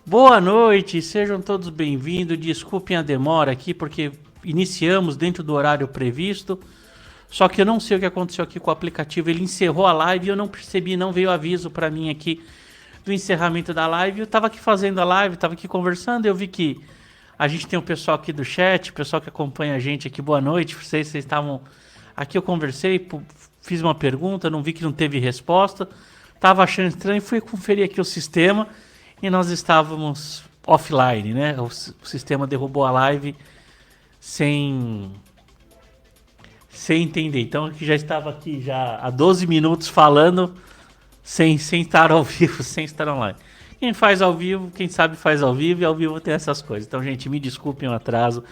Boa noite, sejam todos bem-vindos. Desculpem a demora aqui, porque iniciamos dentro do horário previsto. Só que eu não sei o que aconteceu aqui com o aplicativo. Ele encerrou a live e eu não percebi, não veio aviso para mim aqui do encerramento da live. Eu tava aqui fazendo a live, tava aqui conversando e eu vi que a gente tem o pessoal aqui do chat, o pessoal que acompanha a gente aqui. Boa noite, vocês estavam aqui. Eu conversei, fiz uma pergunta, não vi que não teve resposta. Tava achando estranho, fui conferir aqui o sistema. E nós estávamos offline, né? O sistema derrubou a live sem entender. Então aqui já estava aqui já há 12 minutos falando sem estar ao vivo, sem estar online. Quem faz ao vivo, quem sabe faz ao vivo, e ao vivo tem essas coisas. Então, gente, me desculpem o atraso,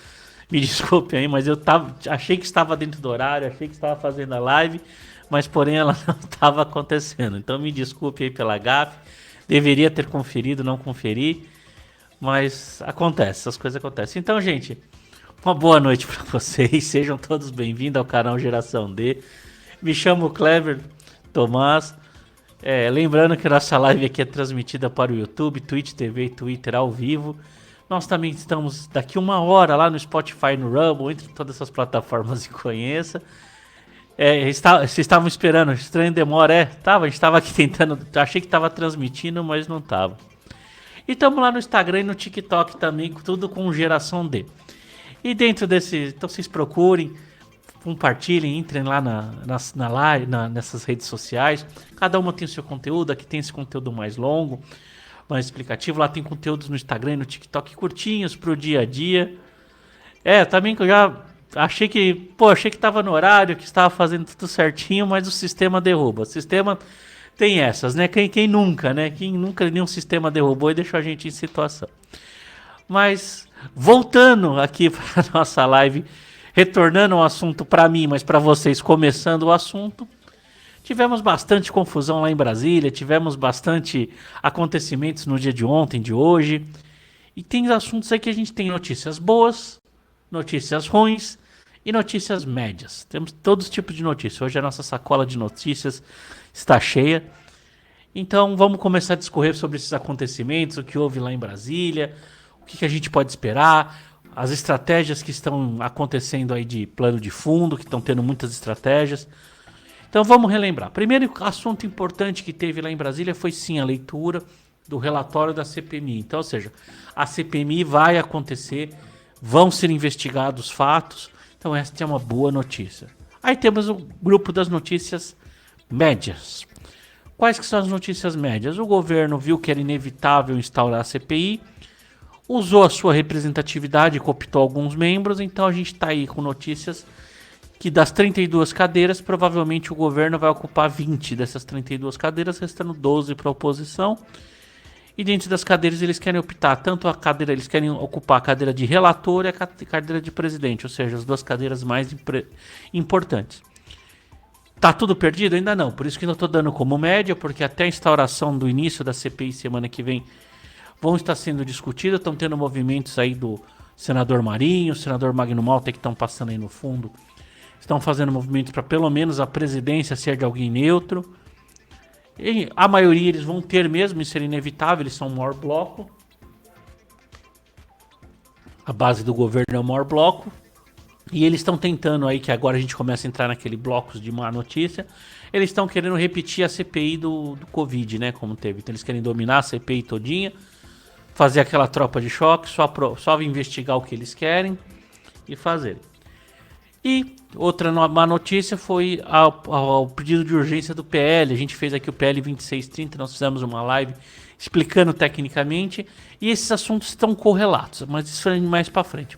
me desculpem aí, mas eu achei que estava dentro do horário, achei que estava fazendo a live, mas porém ela não estava acontecendo. Então me desculpe aí pela gafe. Deveria ter conferido, não conferi. Mas acontece, essas coisas acontecem. Então, gente, uma boa noite para vocês. Sejam todos bem-vindos ao canal Geração D. Me chamo Clever Tomás. Lembrando que nossa live aqui é transmitida para o YouTube, Twitch TV e Twitter ao vivo. Nós também estamos daqui uma hora lá no Spotify, no Rumble, entre todas essas plataformas e conheça. Vocês estavam esperando, estranho demora, a gente estava aqui tentando, achei que estava transmitindo, mas não estava. E estamos lá no Instagram e no TikTok também, tudo com Geração D. E dentro desse, então vocês procurem, compartilhem, entrem lá na live, nessas redes sociais. Cada uma tem o seu conteúdo, aqui tem esse conteúdo mais longo, mais explicativo. Lá tem conteúdos no Instagram e no TikTok curtinhos para o dia a dia. Também que eu já... Achei que estava no horário, que estava fazendo tudo certinho, mas o sistema derruba. O sistema tem essas, né? Quem nunca, né? Quem nunca nenhum sistema derrubou e deixou a gente em situação. Mas voltando aqui para a nossa live, retornando ao assunto para mim, mas para vocês começando o assunto, tivemos bastante confusão lá em Brasília, tivemos bastante acontecimentos no dia de ontem, de hoje, e tem assuntos aí que a gente tem notícias boas, notícias ruins e notícias médias. Temos todos os tipos de notícias. Hoje a nossa sacola de notícias está cheia. Então vamos começar a discorrer sobre esses acontecimentos, o que houve lá em Brasília, o que a gente pode esperar, as estratégias que estão acontecendo aí de plano de fundo, que estão tendo muitas estratégias. Então vamos relembrar. Primeiro assunto importante que teve lá em Brasília foi sim a leitura do relatório da CPMI. Então, ou seja, a CPMI vai acontecer, vão ser investigados fatos. Então essa é uma boa notícia. Aí temos o grupo das notícias médias. Quais que são as notícias médias? O governo viu que era inevitável instaurar a CPI, usou a sua representatividade e cooptou alguns membros. Então a gente está aí com notícias que das 32 cadeiras, provavelmente o governo vai ocupar 20 dessas 32 cadeiras, restando 12 para a oposição. E dentro das cadeiras eles querem optar tanto a cadeira, eles querem ocupar a cadeira de relator e a cadeira de presidente, ou seja, as duas cadeiras mais importantes. Tá tudo perdido? Ainda não, por isso que eu estou dando como média, porque até a instauração do início da CPI semana que vem vão estar sendo discutidas, estão tendo movimentos aí do senador Marinho, senador Magno Malta que estão passando aí no fundo, estão fazendo movimentos para pelo menos a presidência ser de alguém neutro. E a maioria eles vão ter mesmo, isso é inevitável, eles são o maior bloco. A base do governo é o maior bloco. E eles estão tentando aí, que agora a gente começa a entrar naquele blocos de má notícia, eles estão querendo repetir a CPI do Covid, né, como teve. Então eles querem dominar a CPI todinha, fazer aquela tropa de choque, só investigar o que eles querem e fazer. E outra má notícia foi ao pedido de urgência do PL. A gente fez aqui o PL 2630, nós fizemos uma live explicando tecnicamente. E esses assuntos estão correlatos, mas isso é mais para frente.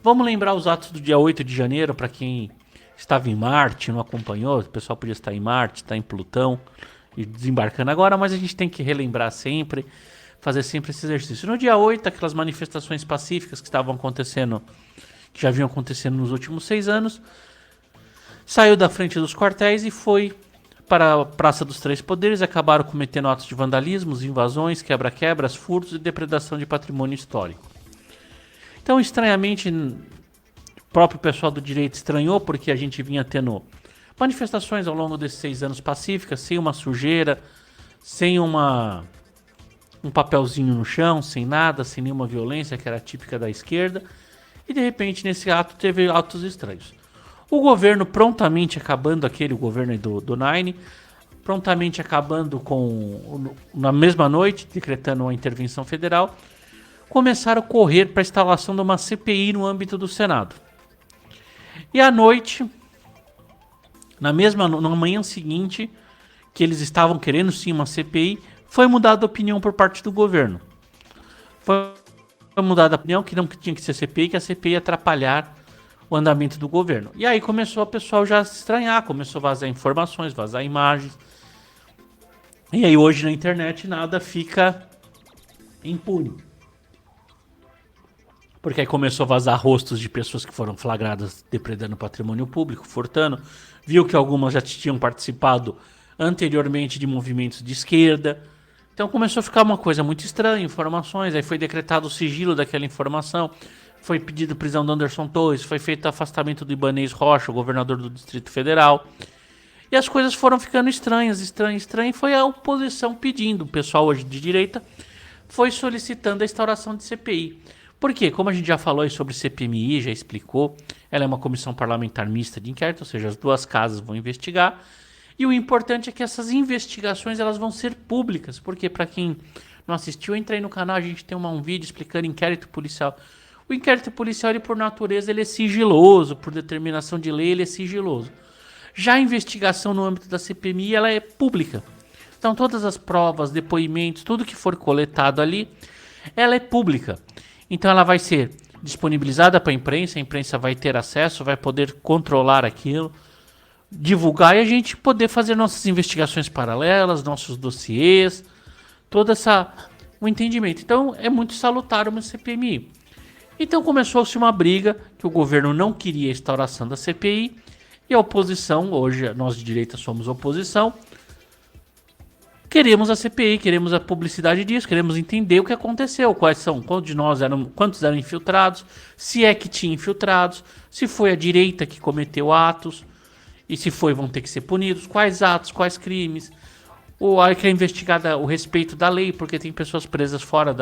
Vamos lembrar os atos do dia 8 de janeiro, para quem estava em Marte, não acompanhou. O pessoal podia estar em Marte, está em Plutão e desembarcando agora, mas a gente tem que relembrar sempre, fazer sempre esse exercício. No dia 8, aquelas manifestações pacíficas que estavam acontecendo, que já vinham acontecendo nos últimos 6 anos, saiu da frente dos quartéis e foi para a Praça dos Três Poderes. Acabaram cometendo atos de vandalismo, invasões, quebra-quebras, furtos e depredação de patrimônio histórico. Então, estranhamente, o próprio pessoal do direito estranhou, porque a gente vinha tendo manifestações ao longo desses 6 anos pacíficas, sem uma sujeira, sem um um papelzinho no chão, sem nada, sem nenhuma violência, que era típica da esquerda. E de repente, nesse ato, teve atos estranhos. O governo prontamente acabando, aquele governo do Nine, prontamente acabando na mesma noite, decretando uma intervenção federal, começaram a correr para a instalação de uma CPI no âmbito do Senado. E à noite, na manhã seguinte, que eles estavam querendo sim uma CPI, foi mudada a opinião por parte do governo. Foi mudada a opinião que não tinha que ser CPI, que a CPI ia atrapalhar o andamento do governo. E aí começou o pessoal já a se estranhar, começou a vazar informações, vazar imagens. E aí hoje na internet nada fica impune. Porque aí começou a vazar rostos de pessoas que foram flagradas depredando patrimônio público, furtando. Viu que algumas já tinham participado anteriormente de movimentos de esquerda. Então começou a ficar uma coisa muito estranha, informações. Aí foi decretado o sigilo daquela informação. Foi pedido prisão do Anderson Torres. Foi feito afastamento do Ibanez Rocha, o governador do Distrito Federal. E as coisas foram ficando estranhas. E foi a oposição pedindo. O pessoal hoje de direita foi solicitando a instauração de CPI. Por quê? Como a gente já falou aí sobre CPMI, já explicou, ela é uma comissão parlamentar mista de inquérito, ou seja, as duas casas vão investigar. E o importante é que essas investigações elas vão ser públicas, porque para quem não assistiu, entra aí no canal, a gente tem um vídeo explicando inquérito policial. O inquérito policial, ele, por natureza, ele é sigiloso, por determinação de lei, ele é sigiloso. Já a investigação no âmbito da CPMI, ela é pública. Então todas as provas, depoimentos, tudo que for coletado ali, ela é pública. Então ela vai ser disponibilizada para a imprensa vai ter acesso, vai poder controlar aquilo, divulgar e a gente poder fazer nossas investigações paralelas, nossos dossiês, o entendimento. Então é muito salutar uma CPMI. Então começou-se uma briga que o governo não queria a instauração da CPI e a oposição, hoje nós de direita somos oposição, queremos a CPI, queremos a publicidade disso, queremos entender o que aconteceu, quantos eram infiltrados, se é que tinha infiltrados, se foi a direita que cometeu atos, e se foi, vão ter que ser punidos, quais atos, quais crimes, que é investigada o respeito da lei, porque tem pessoas presas fora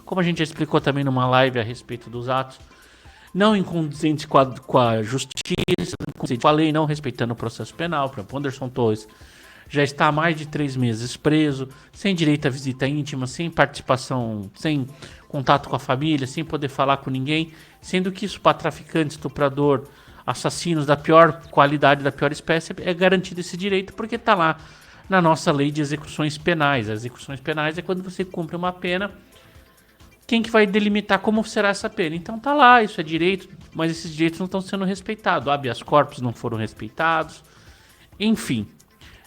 como a gente já explicou também numa live a respeito dos atos, não incondizentes com a justiça, com a lei, não respeitando o processo penal. Por exemplo, Anderson Torres já está há mais de 3 meses preso, sem direito à visita íntima, sem participação, sem contato com a família, sem poder falar com ninguém, sendo que isso para traficante, estuprador, assassinos da pior qualidade, da pior espécie, é garantido esse direito porque está lá na nossa lei de execuções penais. As execuções penais é quando você cumpre uma pena, quem que vai delimitar como será essa pena? Então tá lá, isso é direito, mas esses direitos não estão sendo respeitados, habeas corpus não foram respeitados, enfim.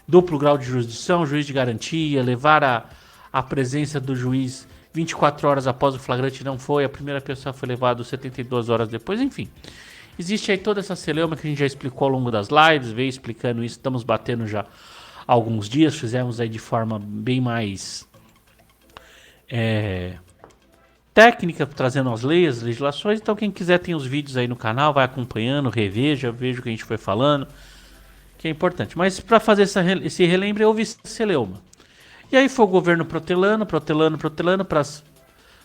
Duplo grau de jurisdição, juiz de garantia, levar a presença do juiz 24 horas após o flagrante não foi, a primeira pessoa foi levada 72 horas depois, enfim. Existe aí toda essa celeuma que a gente já explicou ao longo das lives, veio explicando isso, estamos batendo já há alguns dias, fizemos aí de forma bem mais técnica, trazendo as leis, as legislações, então quem quiser tem os vídeos aí no canal, vai acompanhando, reveja, veja o que a gente foi falando, que é importante. Mas para fazer esse relembre, houve celeuma. E aí foi o governo protelando,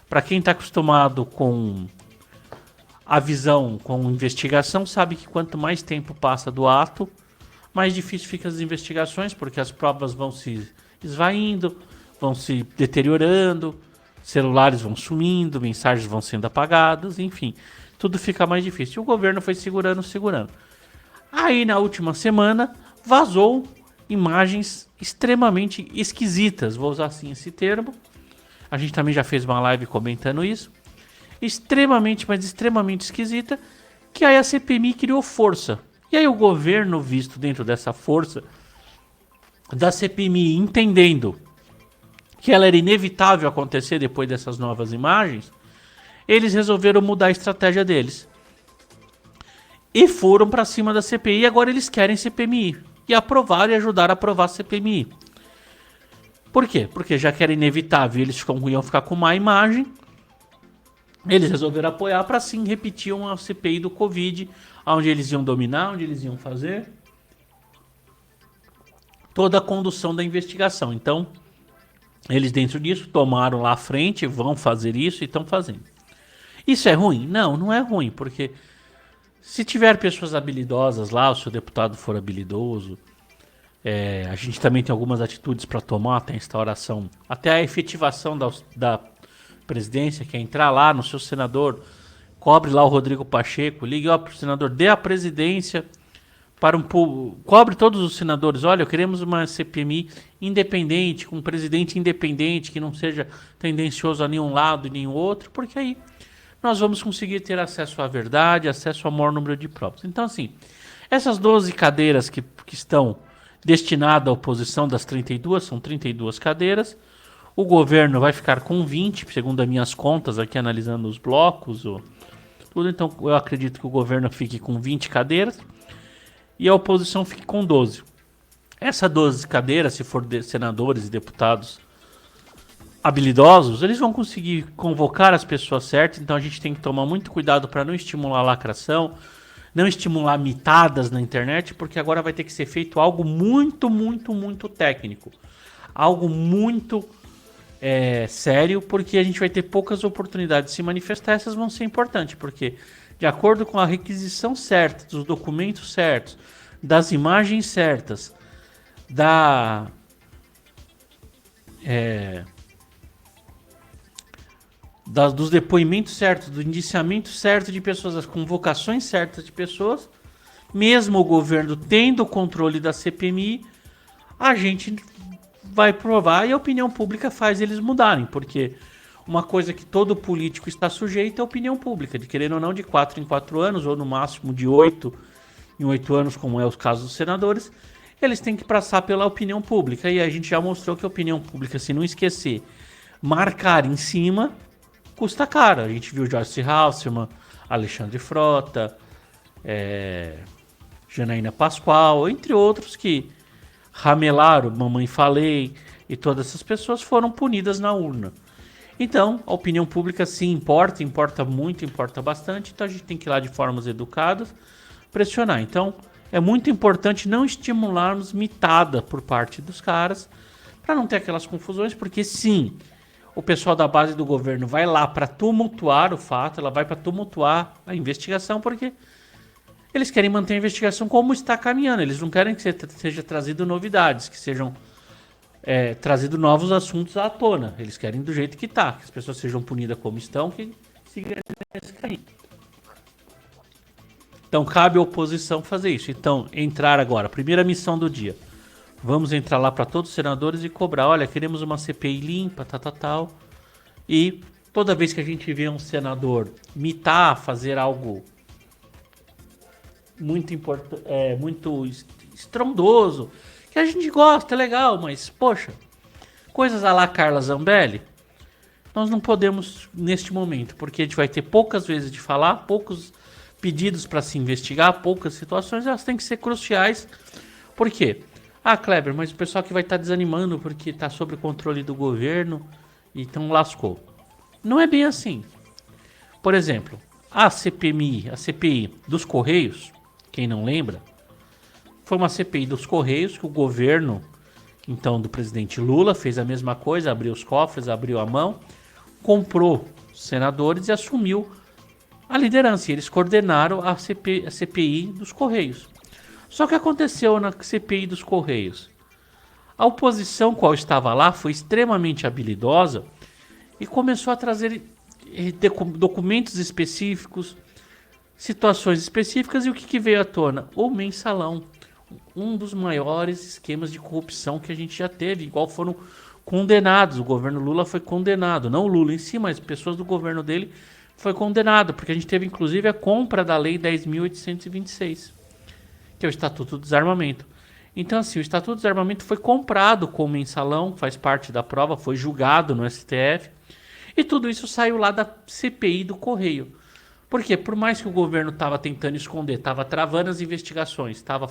para quem está acostumado com a visão, com investigação, sabe que quanto mais tempo passa do ato, mais difícil ficam as investigações, porque as provas vão se esvaindo, vão se deteriorando, celulares vão sumindo, mensagens vão sendo apagadas, enfim, tudo fica mais difícil. E o governo foi segurando. Aí na última semana vazou imagens extremamente esquisitas, vou usar assim esse termo. A gente também já fez uma live comentando isso. Extremamente esquisita, que aí a CPMI criou força. E aí o governo, visto dentro dessa força da CPMI, entendendo que ela era inevitável acontecer depois dessas novas imagens, eles resolveram mudar a estratégia deles. E foram para cima da CPI, e agora eles querem CPMI. E aprovar e ajudar a aprovar a CPMI. Por quê? Porque já que era inevitável, eles iam ficar com má imagem. Eles resolveram apoiar para sim repetir uma CPI do Covid, onde eles iam dominar, onde eles iam fazer toda a condução da investigação. Então, Eles dentro disso tomaram lá à frente, vão fazer isso e estão fazendo. Isso é ruim? Não, não é ruim, porque se tiver pessoas habilidosas lá, se o deputado for habilidoso, a gente também tem algumas atitudes para tomar, até a instauração, até a efetivação da presidência, que é entrar lá no seu senador, cobre lá o Rodrigo Pacheco, ligue para o senador, dê a presidência para cobre todos os senadores, olha, queremos uma CPMI independente, com um presidente independente, que não seja tendencioso a nenhum lado e nenhum outro, porque aí nós vamos conseguir ter acesso à verdade, acesso ao maior número de provas. Então, assim, essas 12 cadeiras que estão destinadas à oposição das 32, são 32 cadeiras, o governo vai ficar com 20, segundo as minhas contas aqui, analisando os blocos, tudo, então eu acredito que o governo fique com 20 cadeiras, e a oposição fique com 12. Essas 12 cadeiras, se for senadores e deputados habilidosos, eles vão conseguir convocar as pessoas certas, então a gente tem que tomar muito cuidado para não estimular a lacração, não estimular mitadas na internet, porque agora vai ter que ser feito algo muito, muito, muito técnico. Algo muito sério, porque a gente vai ter poucas oportunidades de se manifestar, essas vão ser importantes, porque de acordo com a requisição certa, dos documentos certos, das imagens certas, dos depoimentos certos, do indiciamento certo de pessoas, das convocações certas de pessoas, mesmo o governo tendo o controle da CPMI, a gente vai provar e a opinião pública faz eles mudarem, porque uma coisa que todo político está sujeito é a opinião pública, de querer ou não, de 4 em 4 anos, ou no máximo de 8 em 8 anos, como é o caso dos senadores, eles têm que passar pela opinião pública, e a gente já mostrou que a opinião pública, se não esquecer, marcar em cima, custa caro. A gente viu Joyce Hasselman, Alexandre Frota, Janaína Pascoal, entre outros que ramelaram, Mamãe Falei, e todas essas pessoas foram punidas na urna. Então, a opinião pública sim importa muito, importa bastante, então a gente tem que ir lá de formas educadas, pressionar. Então, é muito importante não estimularmos mitada por parte dos caras, para não ter aquelas confusões, porque sim, o pessoal da base do governo vai lá para tumultuar o fato, ela vai para tumultuar a investigação, porque eles querem manter a investigação como está caminhando, eles não querem que seja trazido novidades, que sejam trazidos novos assuntos à tona, eles querem do jeito que está, que as pessoas sejam punidas como estão, que sigam nesse caminho. Então cabe à oposição fazer isso. Então, entrar agora, primeira missão do dia. Vamos entrar lá para todos os senadores e cobrar. Olha, queremos uma CPI limpa, tal. E toda vez que a gente vê um senador mitar, fazer algo muito importante, muito estrondoso, que a gente gosta, é legal, mas, poxa, coisas à la Carla Zambelli, nós não podemos neste momento, porque a gente vai ter poucas vezes de falar, poucos pedidos para se investigar, poucas situações, elas têm que ser cruciais. Por quê? Ah, Kleber, mas o pessoal que vai estar desanimando porque está sob o controle do governo, então lascou. Não é bem assim. Por exemplo, a CPI dos Correios, quem não lembra, foi uma CPI dos Correios que o governo, então, do presidente Lula, fez a mesma coisa, abriu os cofres, abriu a mão, comprou senadores e assumiu a liderança. E eles coordenaram a CPI dos Correios. Só que aconteceu na CPI dos Correios. A oposição, qual estava lá, foi extremamente habilidosa e começou a trazer documentos específicos, situações específicas, e o que veio à tona? O mensalão. Um dos maiores esquemas de corrupção que a gente já teve, igual foram condenados. O governo Lula foi condenado, não o Lula em si, mas pessoas do governo dele foi condenado, porque a gente teve inclusive a compra da Lei 10.826, que é o Estatuto do Desarmamento. Então, assim, o Estatuto do Desarmamento foi comprado com o mensalão, faz parte da prova, foi julgado no STF, e tudo isso saiu lá da CPI do Correio. Por quê? Por mais que o governo estava tentando esconder, estava travando as investigações, estava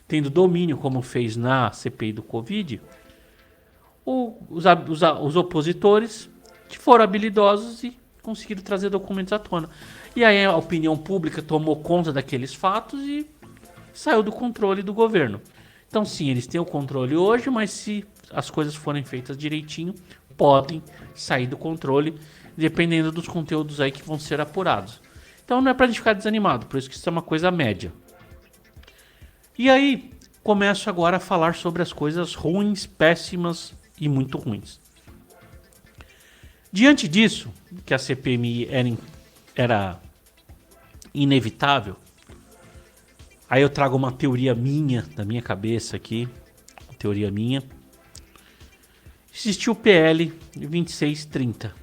tendo domínio, como fez na CPI do Covid, os opositores foram habilidosos e conseguiram trazer documentos à tona. E aí a opinião pública tomou conta daqueles fatos e saiu do controle do governo. Então sim, eles têm o controle hoje, mas se as coisas forem feitas direitinho, podem sair do controle, dependendo dos conteúdos aí que vão ser apurados. Então não é pra gente ficar desanimado, por isso que isso é uma coisa média. E aí, começo agora a falar sobre as coisas ruins, péssimas e muito ruins. Diante disso, que a CPMI era inevitável, aí eu trago uma teoria minha, da minha cabeça aqui, uma teoria minha. Existiu o PL 2630,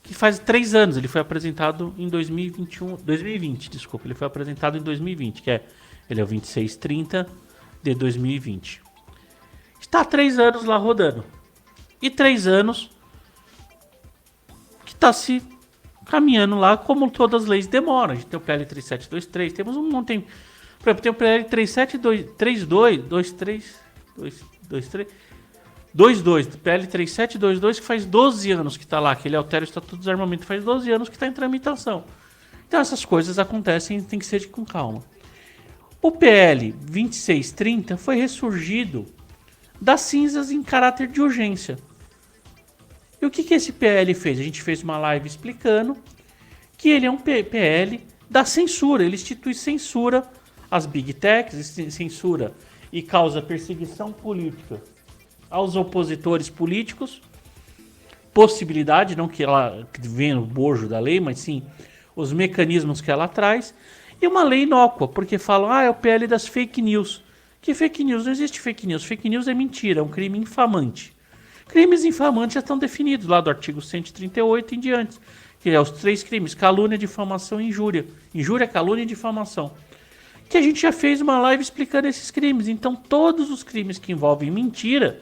que faz 3 anos, ele foi apresentado em 2020, desculpa, ele foi apresentado em 2020, ele é o 2630 de 2020. Está há 3 anos lá rodando. E 3 anos que está se caminhando lá, como todas as leis demoram. A gente tem o PL 3723, temos um monte. Por exemplo, tem o PL 3722, PL 3722, que faz 12 anos que está lá, que ele altera o Estatuto do Desarmamento, faz 12 anos que está em tramitação. Então essas coisas acontecem e tem que ser com calma. O PL 2630 foi ressurgido das cinzas em caráter de urgência. E o que esse PL fez? A gente fez uma live explicando que ele é um PL da censura. Ele institui censura às Big Techs, censura e causa perseguição política aos opositores políticos. Possibilidade, não que ela venha no bojo da lei, mas sim os mecanismos que ela traz. E uma lei inócua, porque falam, é o PL das fake news. Que fake news? Não existe fake news. Fake news é mentira, é um crime infamante. Crimes infamantes já estão definidos lá do artigo 138 em diante, que é os 3 crimes: calúnia, difamação e injúria. Injúria, calúnia e difamação. Que a gente já fez uma live explicando esses crimes. Então todos os crimes que envolvem mentira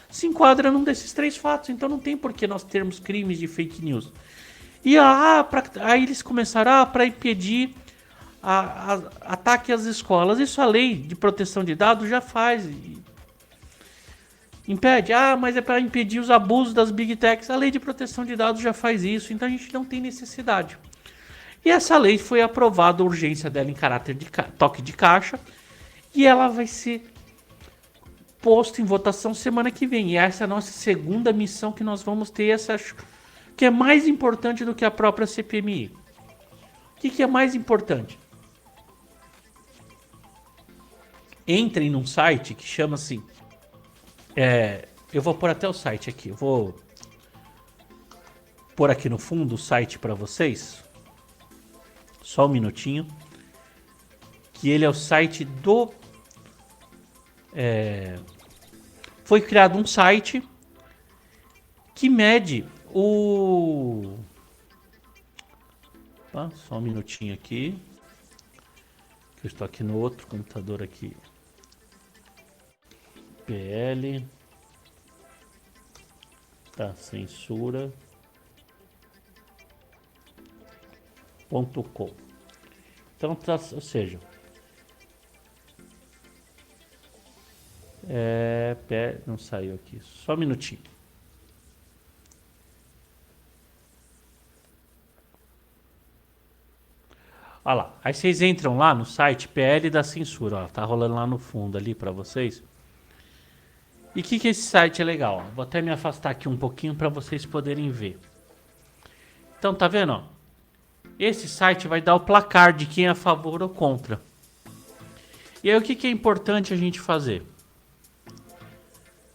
se enquadram num desses 3 fatos. Então não tem por que nós termos crimes de fake news. E aí eles começaram para impedir ataque às escolas. Isso a lei de proteção de dados já faz. Impede? Mas é para impedir os abusos das Big Techs. A lei de proteção de dados já faz isso, então a gente não tem necessidade. E essa lei foi aprovada, a urgência dela em caráter de toque de caixa, e ela vai ser posta em votação semana que vem. E essa é a nossa segunda missão que nós vamos ter, que é mais importante do que a própria CPMI. O que é mais importante? Entrem num site que chama-se... eu vou pôr até o site aqui. Eu vou pôr aqui no fundo o site para vocês. Só um minutinho. Que ele é o site do... foi criado um site que mede o... só um minutinho aqui. Eu estou aqui no outro computador aqui. PL da censura.com. Então, ou seja, não saiu aqui, só um minutinho. Olha lá, aí vocês entram lá no site PL da Censura, ó, tá rolando lá no fundo ali para vocês. E o que esse site é legal? Vou até me afastar aqui um pouquinho para vocês poderem ver. Então, tá vendo? Ó? Esse site vai dar o placar de quem é a favor ou contra. E aí o que é importante a gente fazer?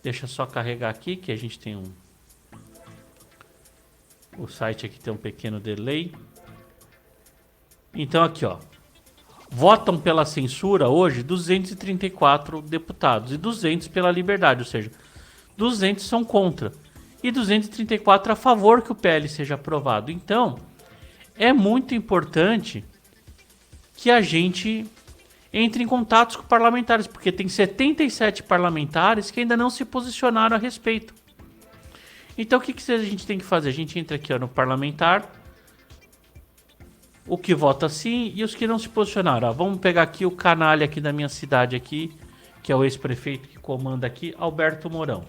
Deixa eu só carregar aqui, que a gente tem o site aqui tem um pequeno delay. Então aqui, ó. Votam pela censura hoje 234 deputados e 200 pela liberdade, ou seja, 200 são contra e 234 a favor que o PL seja aprovado. Então, é muito importante que a gente entre em contatos com parlamentares, porque tem 77 parlamentares que ainda não se posicionaram a respeito. Então, o que a gente tem que fazer? A gente entra aqui, ó, no parlamentar, o que vota sim e os que não se posicionaram. Ó, vamos pegar aqui o canalha aqui da minha cidade aqui, que é o ex-prefeito que comanda aqui, Alberto Mourão.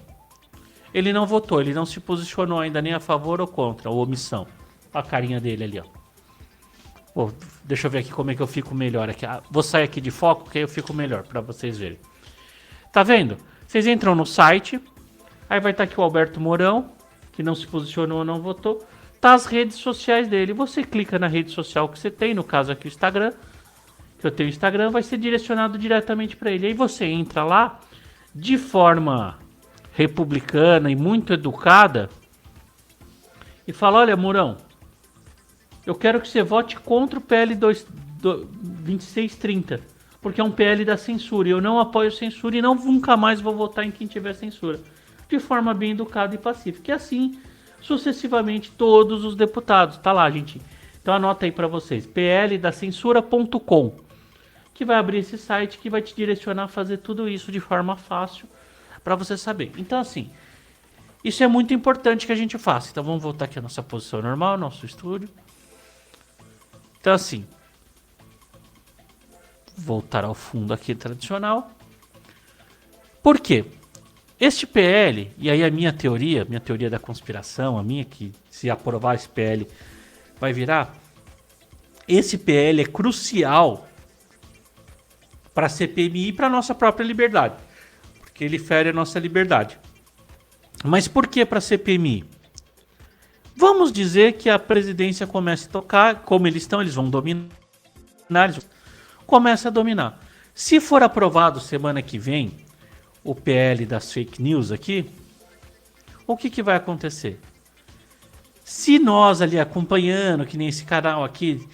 Ele não votou, ele não se posicionou ainda nem a favor ou contra, ou omissão. Olha a carinha dele ali, ó. Deixa eu ver aqui como é que eu fico melhor aqui. Vou sair aqui de foco, que aí eu fico melhor para vocês verem. Tá vendo? Vocês entram no site, aí vai estar aqui o Alberto Mourão, que não se posicionou, não votou. Tá as redes sociais dele. Você clica na rede social que você tem, no caso aqui o Instagram, que eu tenho o Instagram, vai ser direcionado diretamente para ele. Aí você entra lá, de forma republicana e muito educada, e fala, olha, Mourão, eu quero que você vote contra o PL 2630, porque é um PL da censura, e eu não apoio censura e nunca mais vou votar em quem tiver censura. De forma bem educada e pacífica. E assim, sucessivamente, todos os deputados. Tá lá, gente. Então anota aí para vocês, pldacensura.com, que vai abrir esse site que vai te direcionar a fazer tudo isso de forma fácil para você saber. Então assim, isso é muito importante que a gente faça. Então vamos voltar aqui à nossa posição normal, nosso estúdio. Então assim, voltar ao fundo aqui tradicional. Por quê? Este PL, e aí a minha teoria da conspiração, a minha que se aprovar esse PL vai virar, esse PL é crucial para a CPMI e para a nossa própria liberdade, porque ele fere a nossa liberdade. Mas por que para a CPMI? Vamos dizer que a presidência comece a tocar, como eles vão dominar, começa a dominar. Se for aprovado semana que vem o PL das fake news aqui, o que vai acontecer? Se nós ali acompanhando, que nem esse canal aqui,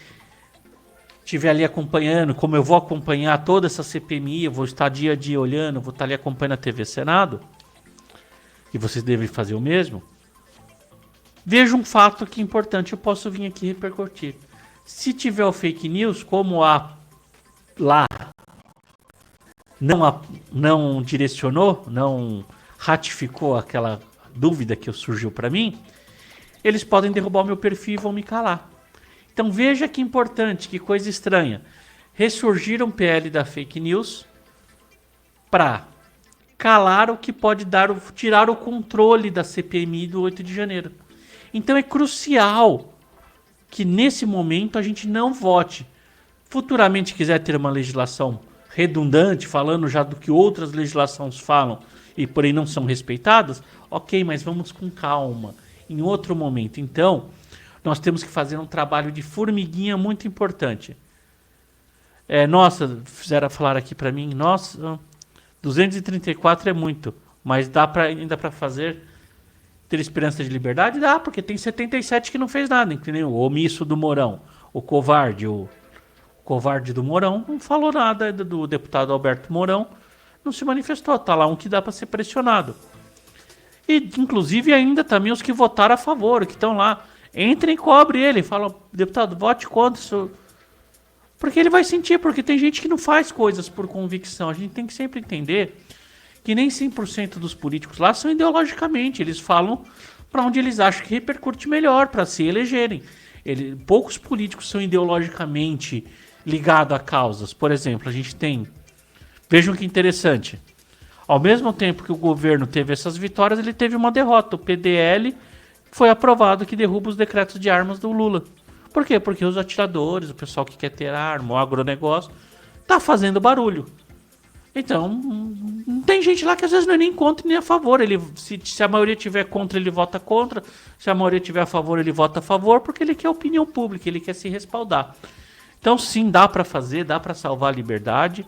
estiver ali acompanhando, como eu vou acompanhar toda essa CPMI, eu vou estar dia a dia olhando, vou estar ali acompanhando a TV Senado, e vocês devem fazer o mesmo, veja um fato que é importante, eu posso vir aqui repercutir. Se tiver o fake news, como há lá não direcionou, não ratificou aquela dúvida que surgiu para mim, eles podem derrubar o meu perfil e vão me calar. Então veja que importante, que coisa estranha. Ressurgir um PL da fake news para calar o que pode tirar o controle da CPMI do 8 de janeiro. Então é crucial que nesse momento a gente não vote. Futuramente quiser ter uma legislação redundante, falando já do que outras legislações falam e porém não são respeitadas, ok, mas vamos com calma, em outro momento. Então, nós temos que fazer um trabalho de formiguinha muito importante. Nossa, fizeram falar aqui para mim, nossa, 234 é muito, mas ainda para fazer, ter esperança de liberdade? Dá, porque tem 77 que não fez nada, entendeu? O omisso do Mourão, o covarde do Mourão não falou nada, do deputado Alberto Mourão não se manifestou, tá lá um que dá para ser pressionado. E inclusive ainda também os que votaram a favor, que estão lá, entrem e cobre ele, fala, deputado, vote contra isso. Porque ele vai sentir, porque tem gente que não faz coisas por convicção. A gente tem que sempre entender que nem 100% dos políticos lá são ideologicamente, eles falam para onde eles acham que repercute melhor para se elegerem. Poucos políticos são ideologicamente ligado a causas. Por exemplo, a gente tem... Vejam que interessante. Ao mesmo tempo que o governo teve essas vitórias, ele teve uma derrota. O PDL foi aprovado que derruba os decretos de armas do Lula. Por quê? Porque os atiradores, o pessoal que quer ter arma, o agronegócio, tá fazendo barulho. Então, tem gente lá que às vezes não é nem contra nem a favor. Se a maioria tiver contra, ele vota contra. Se a maioria tiver a favor, ele vota a favor, porque ele quer opinião pública, ele quer se respaldar. Então sim, dá para fazer, dá para salvar a liberdade.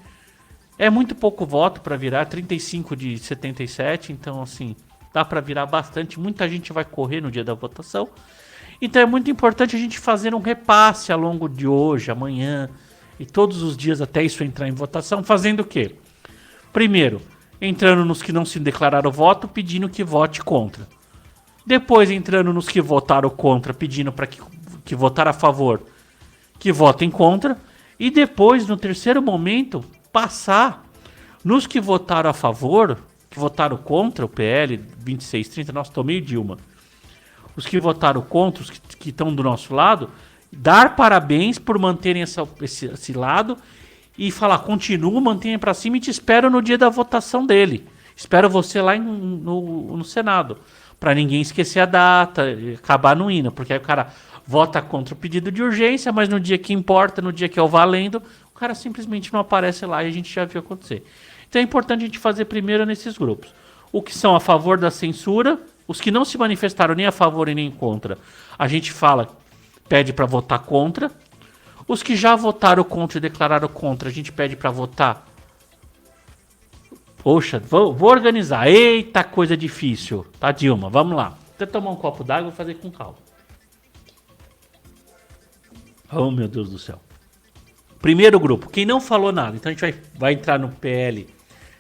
É muito pouco voto para virar, 35 de 77, então assim, dá para virar bastante. Muita gente vai correr no dia da votação. Então é muito importante a gente fazer um repasse ao longo de hoje, amanhã e todos os dias até isso entrar em votação, fazendo o quê? Primeiro, entrando nos que não se declararam voto, pedindo que vote contra. Depois entrando nos que votaram contra, pedindo para que votar a favor, que votem contra, e depois, no terceiro momento, passar nos que votaram a favor, que votaram contra o PL 2630, nossa, tomei Dilma. Os que votaram contra, os que estão do nosso lado, dar parabéns por manterem esse lado e falar, continua, mantenha para cima e te espero no dia da votação dele. Espero você lá no Senado, para ninguém esquecer a data, acabar no hino, porque aí o cara vota contra o pedido de urgência, mas no dia que importa, no dia que é o valendo, o cara simplesmente não aparece lá e a gente já viu acontecer. Então é importante a gente fazer primeiro nesses grupos. O que são a favor da censura, os que não se manifestaram nem a favor e nem contra, a gente pede para votar contra. Os que já votaram contra e declararam contra, a gente pede para votar. Poxa, vou organizar. Eita, coisa difícil. Tá, Dilma? Vamos lá. Vou tomar um copo d'água e vou fazer com calma. Oh, meu Deus do céu. Primeiro grupo, quem não falou nada. Então a gente vai entrar no PL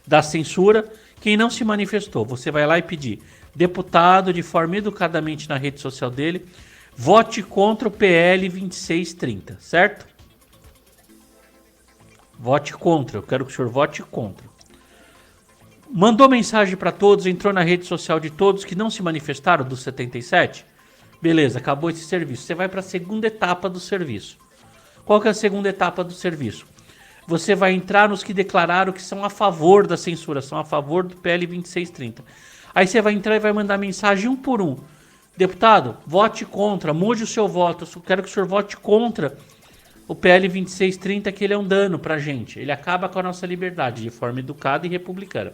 da censura. Quem não se manifestou, você vai lá e pedir. Deputado, de forma educadamente na rede social dele, vote contra o PL 2630, certo? Vote contra. Eu quero que o senhor vote contra. Mandou mensagem para todos, entrou na rede social de todos que não se manifestaram, dos 77? Beleza, acabou esse serviço. Você vai para a segunda etapa do serviço. Qual que é a segunda etapa do serviço? Você vai entrar nos que declararam que são a favor da censura, são a favor do PL 2630. Aí você vai entrar e vai mandar mensagem um por um. Deputado, vote contra, mude o seu voto. Eu quero que o senhor vote contra o PL 2630, que ele é um dano pra gente. Ele acaba com a nossa liberdade de forma educada e republicana.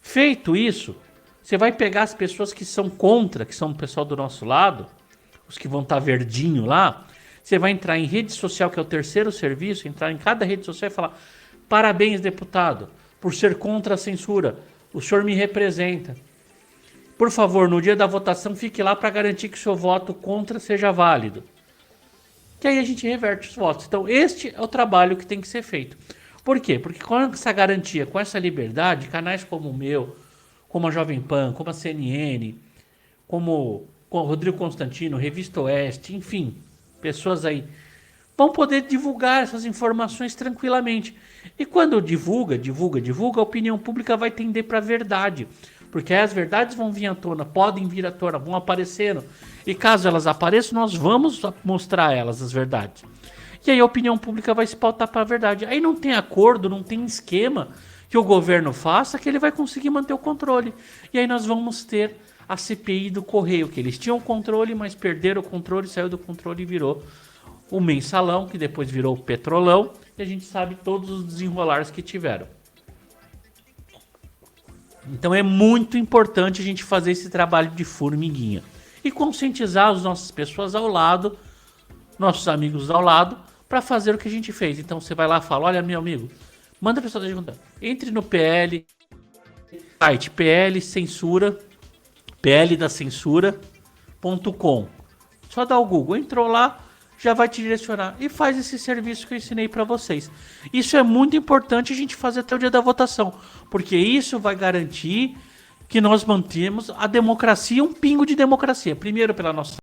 Feito isso, você vai pegar as pessoas que são contra, que são o pessoal do nosso lado, os que vão estar verdinho lá. Você vai entrar em rede social, que é o terceiro serviço, entrar em cada rede social e falar: parabéns, deputado, por ser contra a censura. O senhor me representa. Por favor, no dia da votação, fique lá para garantir que o seu voto contra seja válido. Que aí a gente reverte os votos. Então, este é o trabalho que tem que ser feito. Por quê? Porque com essa garantia, com essa liberdade, canais como o meu, como a Jovem Pan, como a CNN, como o Rodrigo Constantino, Revista Oeste, enfim, pessoas aí, vão poder divulgar essas informações tranquilamente. E quando divulga, a opinião pública vai tender para a verdade. Porque aí as verdades vão vir à tona, podem vir à tona, vão aparecendo. E caso elas apareçam, nós vamos mostrar a elas as verdades. E aí a opinião pública vai se pautar para a verdade. Aí não tem acordo, não tem esquema que o governo faça que ele vai conseguir manter o controle. E aí nós vamos ter a CPI do Correio, que eles tinham controle, mas perderam o controle, saiu do controle e virou o Mensalão, que depois virou o Petrolão. E a gente sabe todos os desenrolares que tiveram. Então é muito importante a gente fazer esse trabalho de formiguinha. E conscientizar as nossas pessoas ao lado, nossos amigos ao lado, para fazer o que a gente fez. Então você vai lá e fala: olha, meu amigo, manda a pessoa juntar. Entre no PL, site PL Censura, pldacensura.com. Só dá o Google, entrou lá, já vai te direcionar e faz esse serviço que eu ensinei para vocês. Isso é muito importante a gente fazer até o dia da votação, porque isso vai garantir que nós mantemos a democracia, um pingo de democracia. Primeiro pela nossa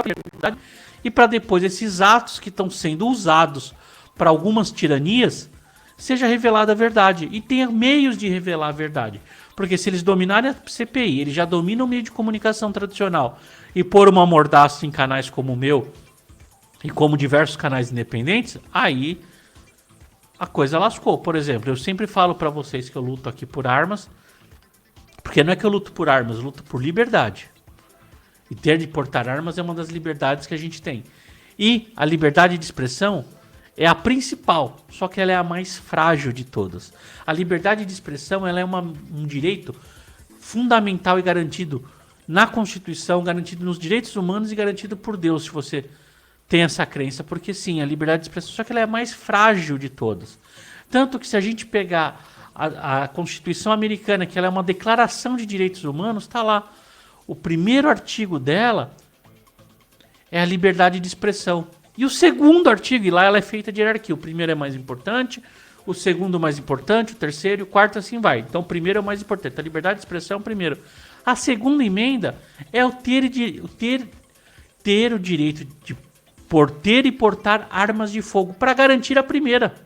liberdade e para depois esses atos que estão sendo usados para algumas tiranias seja revelada a verdade e tenha meios de revelar a verdade. Porque se eles dominarem a CPI, eles já dominam o meio de comunicação tradicional e pôr uma mordaça em canais como o meu e como diversos canais independentes, aí a coisa lascou. Por exemplo, eu sempre falo para vocês que eu luto aqui por armas, porque não é que eu luto por armas, eu luto por liberdade. E ter de portar armas é uma das liberdades que a gente tem. E a liberdade de expressão é a principal, só que ela é a mais frágil de todas. A liberdade de expressão ela é um direito fundamental e garantido na Constituição, garantido nos direitos humanos e garantido por Deus, se você tem essa crença. Porque sim, a liberdade de expressão, só que ela é a mais frágil de todas. Tanto que se a gente pegar a Constituição americana, que ela é uma declaração de direitos humanos, está lá. O primeiro artigo dela é a liberdade de expressão. E o segundo artigo, e lá ela é feita de hierarquia. O primeiro é mais importante, o segundo mais importante, o terceiro e o quarto assim vai. Então o primeiro é o mais importante, a liberdade de expressão é o primeiro. A segunda emenda é o ter o direito de ter e portar armas de fogo para garantir a primeira.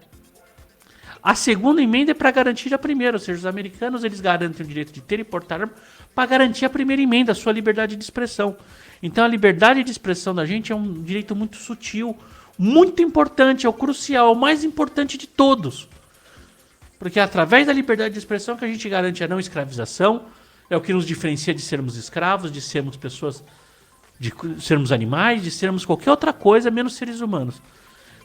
A segunda emenda é para garantir a primeira, ou seja, os americanos eles garantem o direito de ter e portar armas para garantir a primeira emenda, a sua liberdade de expressão. Então a liberdade de expressão da gente é um direito muito sutil, muito importante, é o crucial, é o mais importante de todos. Porque é através da liberdade de expressão que a gente garante a não escravização, é o que nos diferencia de sermos escravos, de sermos pessoas, de sermos animais, de sermos qualquer outra coisa, menos seres humanos.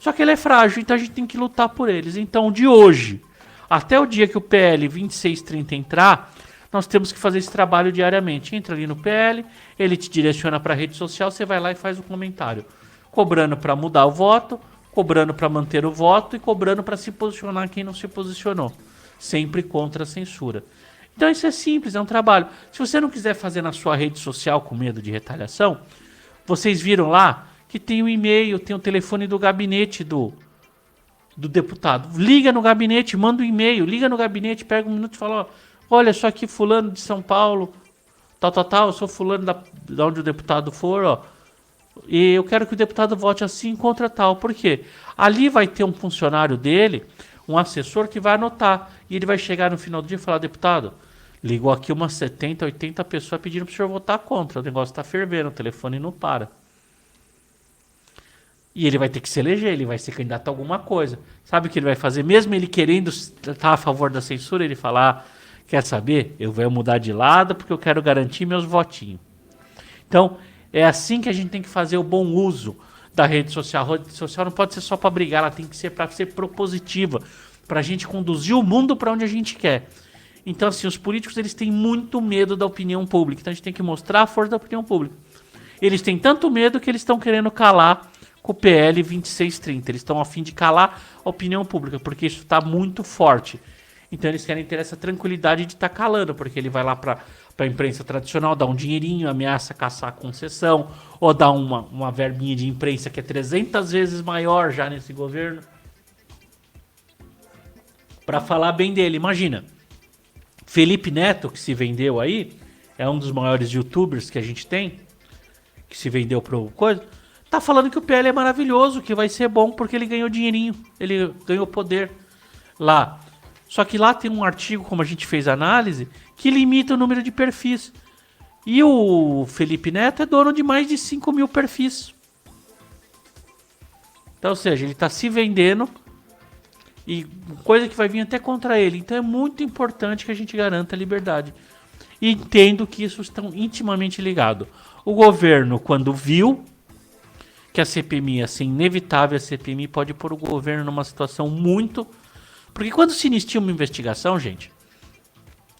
Só que ele é frágil, então a gente tem que lutar por eles. Então, de hoje Até o dia que o PL 2630 entrar, nós temos que fazer esse trabalho diariamente. Entra ali no PL, ele te direciona para a rede social, você vai lá e faz o comentário. Cobrando para mudar o voto, cobrando para manter o voto e cobrando para se posicionar quem não se posicionou. Sempre contra a censura. Então isso é simples, é um trabalho. Se você não quiser fazer na sua rede social com medo de retaliação, vocês viram lá que tem o e-mail, tem o telefone do gabinete do deputado. Liga no gabinete, manda um e-mail, liga no gabinete, pega um minuto e fala, ó, olha, sou aqui fulano de São Paulo, tal, eu sou fulano da onde o deputado for, ó, e eu quero que o deputado vote assim contra tal. Por quê? Ali vai ter um funcionário dele, um assessor que vai anotar, e ele vai chegar no final do dia e falar, deputado, ligou aqui umas 70, 80 pessoas pedindo para o senhor votar contra, o negócio está fervendo, o telefone não para. E ele vai ter que se eleger, ele vai ser candidato a alguma coisa. Sabe o que ele vai fazer? Mesmo ele querendo estar a favor da censura, ele falar, quer saber? Eu vou mudar de lado porque eu quero garantir meus votinhos. Então, é assim que a gente tem que fazer o bom uso da rede social. A rede social não pode ser só para brigar, ela tem que ser para ser propositiva, para a gente conduzir o mundo para onde a gente quer. Então, assim, os políticos eles têm muito medo da opinião pública. Então, a gente tem que mostrar a força da opinião pública. Eles têm tanto medo que eles estão querendo calar com o PL 2630. Eles estão a fim de calar a opinião pública, porque isso está muito forte. Então eles querem ter essa tranquilidade de estar calando, porque ele vai lá para a imprensa tradicional, dá um dinheirinho, ameaça caçar a concessão, ou dá uma verbinha de imprensa que é 300 vezes maior já nesse governo, para falar bem dele. Imagina, Felipe Neto, que se vendeu aí, é um dos maiores youtubers que a gente tem, que se vendeu para coisa, tá falando que o PL é maravilhoso, que vai ser bom porque ele ganhou dinheirinho, ele ganhou poder lá. Só que lá tem um artigo, como a gente fez a análise, que limita o número de perfis. E o Felipe Neto é dono de mais de 5 mil perfis. Então, ou seja, ele está se vendendo e coisa que vai vir até contra ele. Então é muito importante que a gente garanta a liberdade. E entendo que isso estão intimamente ligados. O governo, quando viu que a CPMI ia ser inevitável, a CPMI pode pôr o governo numa situação muito... Porque quando se inicia uma investigação, gente,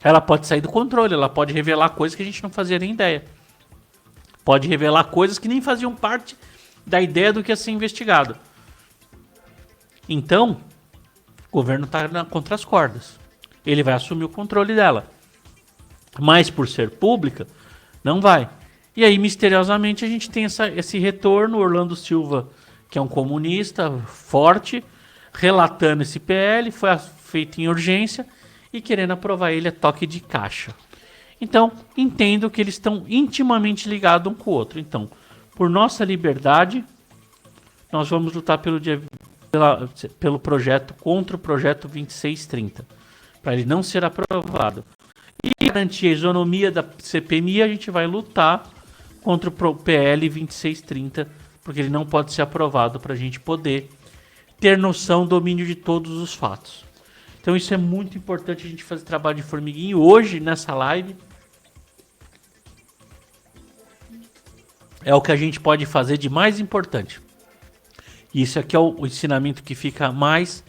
ela pode sair do controle, ela pode revelar coisas que a gente não fazia nem ideia. Pode revelar coisas que nem faziam parte da ideia do que ia ser investigado. Então, o governo está contra as cordas. Ele vai assumir o controle dela. Mas por ser pública, não vai. E aí, misteriosamente, a gente tem esse retorno. Orlando Silva, que é um comunista forte, relatando esse PL, foi feito em urgência e querendo aprovar ele a toque de caixa. Então, entendo que eles estão intimamente ligados um com o outro. Então, por nossa liberdade, nós vamos lutar pelo projeto, contra o projeto 2630, para ele não ser aprovado. E garantir a isonomia da CPMI, a gente vai lutar contra o PL 2630, porque ele não pode ser aprovado para a gente poder ter noção, domínio de todos os fatos. Então isso é muito importante a gente fazer trabalho de formiguinho. Hoje, nessa live, é o que a gente pode fazer de mais importante. E isso aqui é o ensinamento que fica mais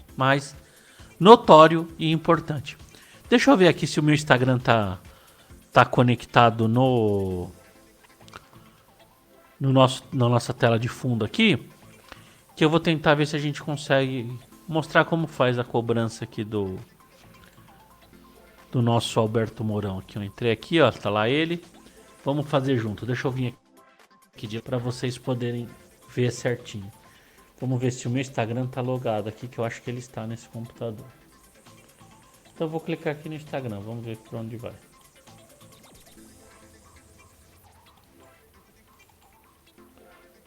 notório e importante. Deixa eu ver aqui se o meu Instagram tá conectado na nossa tela de fundo aqui, que eu vou tentar ver se a gente consegue mostrar como faz a cobrança aqui do nosso Alberto Mourão aqui. Eu entrei aqui, ó, tá lá ele. Vamos fazer junto. Deixa eu vir aqui para vocês poderem ver certinho. Vamos ver se o meu Instagram tá logado aqui, que eu acho que ele está nesse computador. Então eu vou clicar aqui no Instagram, vamos ver para onde vai.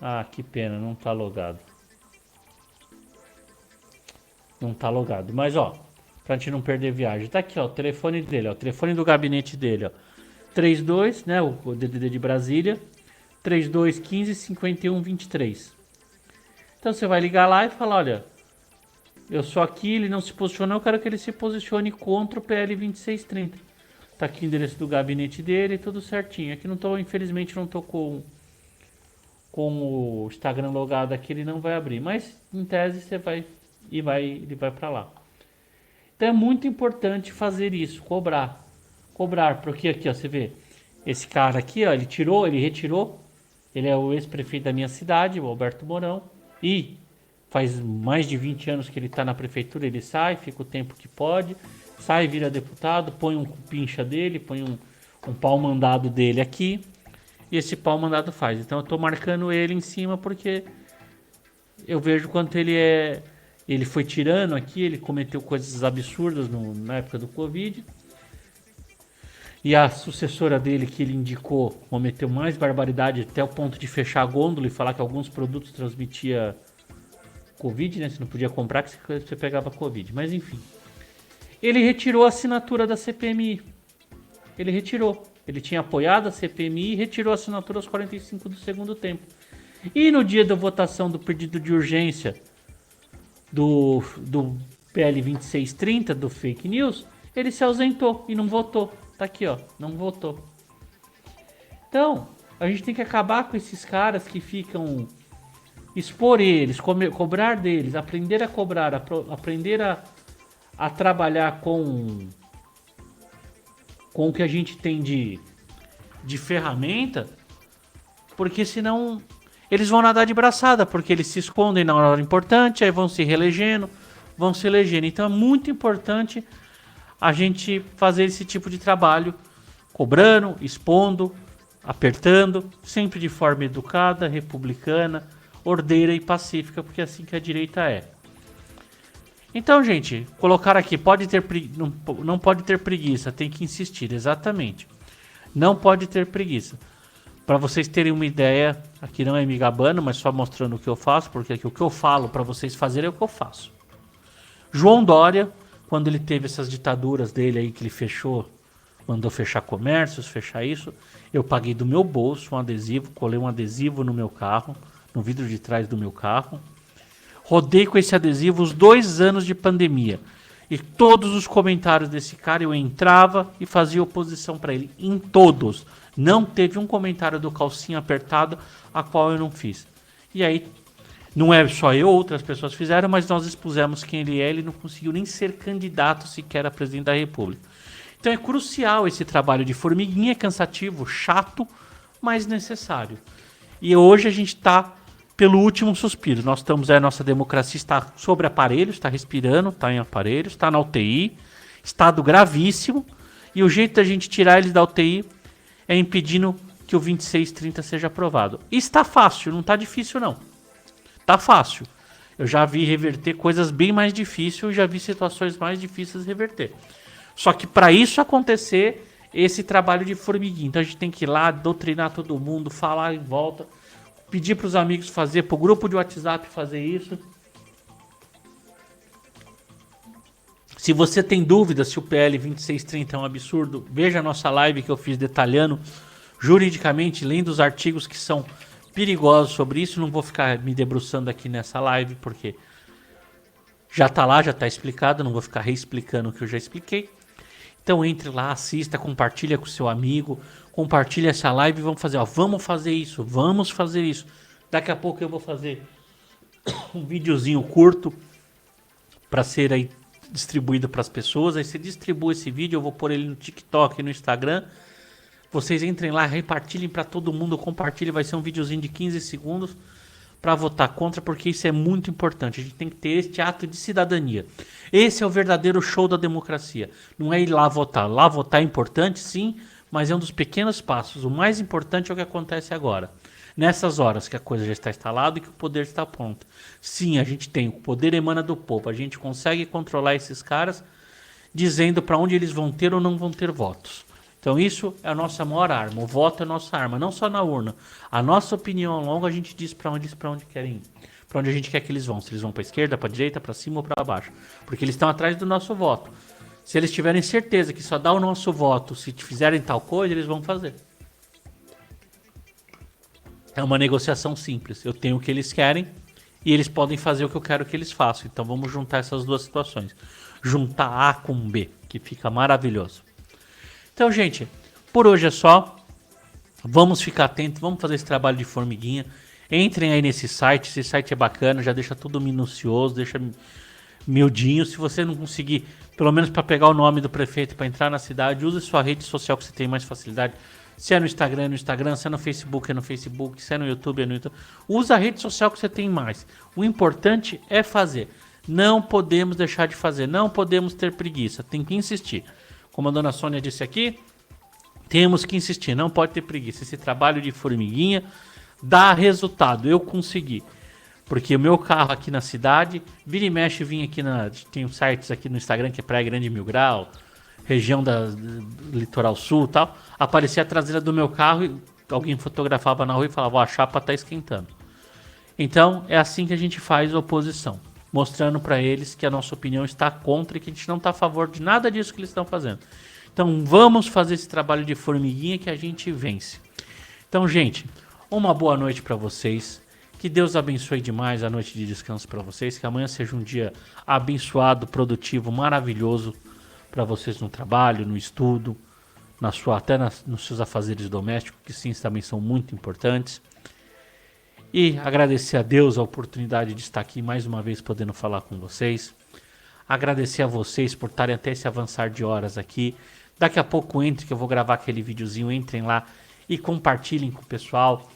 Ah, que pena, não tá logado. Não tá logado, mas ó, pra gente não perder viagem. Tá aqui, ó, o telefone dele, ó, o telefone do gabinete dele, ó. 32, né, o DDD de Brasília, 3215 5123. Então você vai ligar lá e falar, olha, eu sou aqui, ele não se posicionou, eu quero que ele se posicione contra o PL 2630. Tá aqui o endereço do gabinete dele, tudo certinho. Aqui não tô, infelizmente não tô com o Instagram logado aqui, ele não vai abrir. Mas em tese você vai ele vai para lá. Então é muito importante fazer isso, cobrar. Cobrar, porque aqui, ó, você vê, esse cara aqui, ó, ele retirou, ele é o ex-prefeito da minha cidade, o Alberto Mourão, e faz mais de 20 anos que ele está na prefeitura, ele sai, fica o tempo que pode, sai, vira deputado, põe um pincha dele, põe um pau mandado dele aqui, e esse pau mandado faz. Então eu estou marcando ele em cima porque eu vejo quanto ele foi tirano aqui, ele cometeu coisas absurdas na época do Covid. E a sucessora dele, que ele indicou, cometeu mais barbaridade até o ponto de fechar a gôndola e falar que alguns produtos transmitia Covid, né? Você não podia comprar que você pegava Covid. Mas enfim. Ele retirou a assinatura da CPMI. Ele retirou. Ele tinha apoiado a CPMI e retirou a assinatura aos 45 do segundo tempo. E no dia da votação do pedido de urgência do PL 2630, do fake news, ele se ausentou e não votou. Tá aqui, ó, não votou. Então, a gente tem que acabar com esses caras que ficam... Expor eles, cobrar deles, aprender a cobrar, aprender a trabalhar com o que a gente tem de ferramenta, porque senão eles vão nadar de braçada, porque eles se escondem na hora importante, aí vão se reelegendo, vão se elegendo. Então é muito importante a gente fazer esse tipo de trabalho, cobrando, expondo, apertando, sempre de forma educada, republicana, ordeira e pacífica, porque é assim que a direita é. Então, gente, colocar aqui, não pode ter preguiça, tem que insistir, exatamente. Não pode ter preguiça. Para vocês terem uma ideia, aqui não é me gabando, mas só mostrando o que eu faço, porque aqui o que eu falo para vocês fazerem é o que eu faço. João Dória, quando ele teve essas ditaduras dele aí que ele fechou, mandou fechar comércios, fechar isso, eu paguei do meu bolso um adesivo, colei um adesivo no meu carro, no vidro de trás do meu carro, rodei com esse adesivo os 2 anos de pandemia. E todos os comentários desse cara eu entrava e fazia oposição para ele. Em todos. Não teve um comentário do calcinha apertado a qual eu não fiz. E aí, não é só eu, outras pessoas fizeram, mas nós expusemos quem ele é. Ele não conseguiu nem ser candidato sequer a presidente da República. Então é crucial esse trabalho de formiguinha, cansativo, chato, mas necessário. E hoje a gente está pelo último suspiro. Nós estamos, a nossa democracia está sobre aparelhos, está respirando, está em aparelhos, está na UTI, estado gravíssimo, e o jeito da gente tirar eles da UTI é impedindo que o 2630 seja aprovado. E está fácil, não está difícil não. Está fácil. Eu já vi reverter coisas bem mais difíceis, já vi situações mais difíceis reverter. Só que para isso acontecer, esse trabalho de formiguinha. Então a gente tem que ir lá, doutrinar todo mundo, falar em volta, pedir para os amigos fazer, para o grupo de WhatsApp fazer isso. Se você tem dúvida se o PL 2630 é um absurdo, veja a nossa live que eu fiz detalhando juridicamente, lendo os artigos que são perigosos sobre isso. Não vou ficar me debruçando aqui nessa live, porque já está lá, já está explicado, não vou ficar reexplicando o que eu já expliquei. Então entre lá, assista, compartilha com seu amigo, compartilha essa live e vamos fazer, ó, vamos fazer isso. Daqui a pouco eu vou fazer um videozinho curto para ser aí distribuído para as pessoas. Aí você distribui esse vídeo, eu vou pôr ele no TikTok e no Instagram. Vocês entrem lá, repartilhem para todo mundo, compartilhem, vai ser um videozinho de 15 segundos para votar contra, porque isso é muito importante. A gente tem que ter este ato de cidadania. Esse é o verdadeiro show da democracia. Não é ir lá votar. Lá votar é importante, sim, mas é um dos pequenos passos. O mais importante é o que acontece agora. Nessas horas que a coisa já está instalada e que o poder está pronto. Sim, a gente tem. O poder emana do povo. A gente consegue controlar esses caras dizendo para onde eles vão ter ou não vão ter votos. Então isso é a nossa maior arma. O voto é a nossa arma, não só na urna. A nossa opinião ao longo a gente diz para onde querem ir. Para onde a gente quer que eles vão. Se eles vão para a esquerda, para a direita, para cima ou para baixo. Porque eles estão atrás do nosso voto. Se eles tiverem certeza que só dá o nosso voto se fizerem tal coisa, eles vão fazer. É uma negociação simples. Eu tenho o que eles querem e eles podem fazer o que eu quero que eles façam. Então vamos juntar essas duas situações. Juntar A com B, que fica maravilhoso. Então, gente, por hoje é só. Vamos ficar atentos, vamos fazer esse trabalho de formiguinha. Entrem aí nesse site, esse site é bacana, já deixa tudo minucioso, deixa miudinho. Se você não conseguir, pelo menos para pegar o nome do prefeito para entrar na cidade, use sua rede social que você tem mais facilidade. Se é no Instagram, é no Instagram. Se é no Facebook, é no Facebook. Se é no YouTube, é no YouTube. Usa a rede social que você tem mais. O importante é fazer. Não podemos deixar de fazer. Não podemos ter preguiça. Tem que insistir. Como a dona Sônia disse aqui, temos que insistir. Não pode ter preguiça. Esse trabalho de formiguinha dá resultado. Eu consegui. Porque o meu carro aqui na cidade, vira e mexe, vim aqui tem sites aqui no Instagram que é Praia Grande Mil Grau, região do Litoral Sul e tal. Aparecia a traseira do meu carro e alguém fotografava na rua e falava, ó, a chapa tá esquentando. Então, é assim que a gente faz a oposição. Mostrando para eles que a nossa opinião está contra e que a gente não está a favor de nada disso que eles estão fazendo. Então, vamos fazer esse trabalho de formiguinha que a gente vence. Então, gente, uma boa noite para vocês. Que Deus abençoe demais a noite de descanso para vocês. Que amanhã seja um dia abençoado, produtivo, maravilhoso para vocês no trabalho, no estudo, até nos seus afazeres domésticos, que sim, também são muito importantes. E agradecer a Deus a oportunidade de estar aqui mais uma vez podendo falar com vocês. Agradecer a vocês por estarem até esse avançar de horas aqui. Daqui a pouco entre que eu vou gravar aquele videozinho, entrem lá e compartilhem com o pessoal,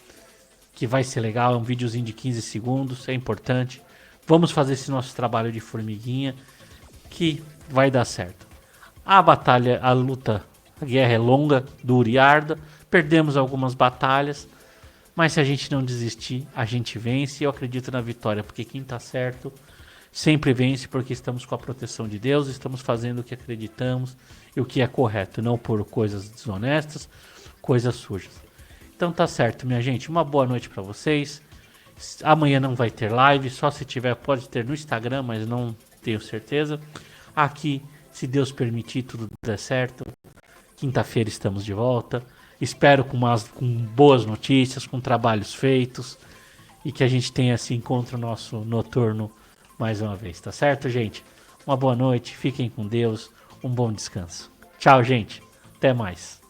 que vai ser legal, é um videozinho de 15 segundos, é importante. Vamos fazer esse nosso trabalho de formiguinha, que vai dar certo. A batalha, a luta, a guerra é longa, dura e árdua, perdemos algumas batalhas, mas se a gente não desistir, a gente vence. E eu acredito na vitória, porque quem tá certo sempre vence, porque estamos com a proteção de Deus, estamos fazendo o que acreditamos e o que é correto, não por coisas desonestas, coisas sujas. Então tá certo, minha gente. Uma boa noite pra vocês. Amanhã não vai ter live, só se tiver, pode ter no Instagram, mas não tenho certeza. Aqui, se Deus permitir, tudo der certo. Quinta-feira estamos de volta. Espero com boas notícias, com trabalhos feitos. E que a gente tenha esse encontro nosso noturno mais uma vez, tá certo, gente? Uma boa noite, fiquem com Deus, um bom descanso. Tchau, gente. Até mais.